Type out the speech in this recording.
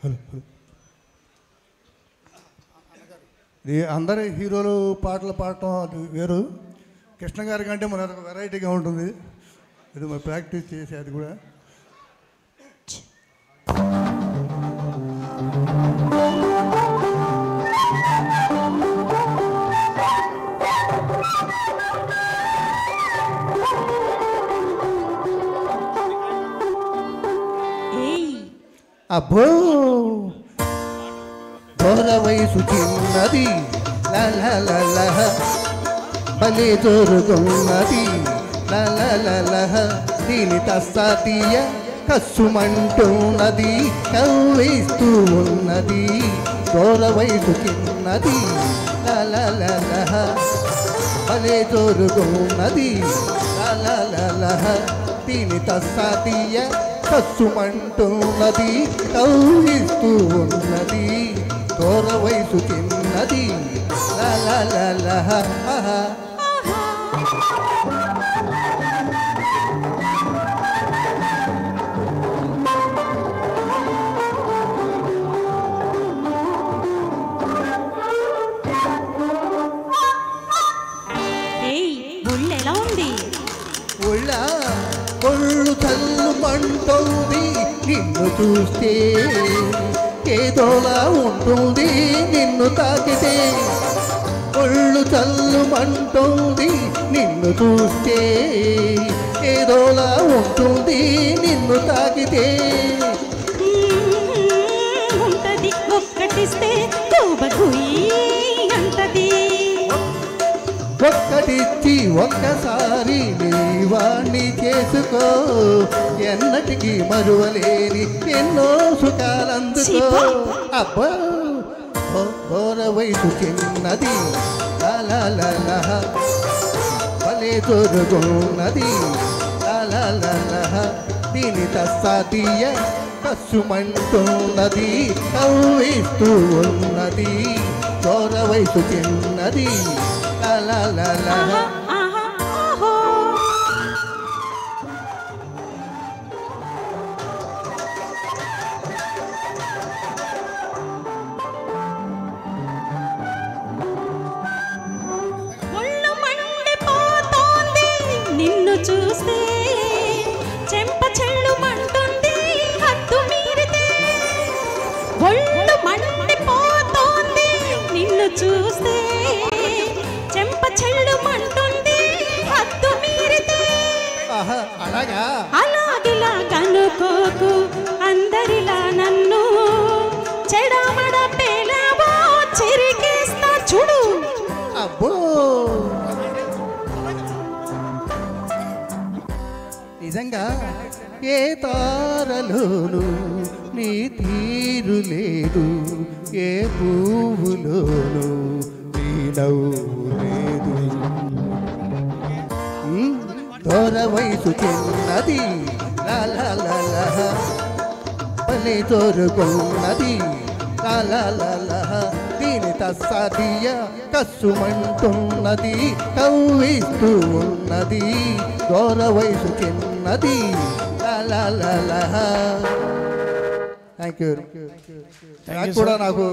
Hello hello ఇది అందరి హీరోలు పాటలు పాడటం అది వేరు. కృష్ణ గారి కంటే మన వెరైటీగా ఉంటుంది. ఇది మరి ప్రాక్టీస్ చేసి అది కూడా అబ్బో దూర వయసు చిన్నది బలి దొరుకున్నది దీని తస్సాతీయ కస్సుమంటున్నది కవ్విస్తూ ఉన్నది. దూర వయసు చిన్నది బలి దొరుకున్నది దీని తస్సాతీయ కస్సుమంటున్నది కవ్విస్తూ ఉన్నది. దూర వయసు చిన్నది ఒళ్ళెలా ఉంది? ఒళ్ళ ఒళ్ళు చల్లుమంటుంది నిన్ను చూస్తే, ఏదోలా ఉంటుంది నిన్ను తాకితే. ఒళ్ళు చల్లుమంటుంది నిన్ను చూస్తే, ఏదోలా ఉంటుంది నిన్ను తాకితే. ఉంటది ఒక్కటిస్తే అంటది. ఒక్కటిచ్చి ఒక్కసారి నీవాణ్ణి చేసుకో, ఎన్నటికీ మరువలేని ఎన్నో సుఖాలందుకో. అబ్బో దూర వయసు చిన్నది భలే దొరుకున్నది దీని తస్సాతీయ కస్సుమంటున్నది కవ్విస్తూ ఉన్నది. దూర వయసు చిన్నది ఒళ్ళు మండిపోతోంది నిన్ను చూస్తే, చెంప చెల్లుమంటుంది హద్దు మీరితే. ఒళ్ళు మండిపోతోంది నిన్ను చూస్తే, చెంప చెల్లుమంటుంది హద్దు మీరితే. అలాగా అలాగిలా కనుకోకు అందరిలా నన్ను, చెడమడ పేలావో చిరికేస్తా చూడు. అబ్బో నిజంగా ఏ తారలోను నీ తీరు లేదు, ఏ పువ్వులోను నీ నవ్వు లేదు. దూర వయసు చిన్నది బలి దొరుకున్నది దీని తస్సాతీయ కస్సుమంటున్నది కవ్విస్తూ ఉన్నది. దూర వయసు చిన్నది థ్యాంక్ యూ. కూడా నాకు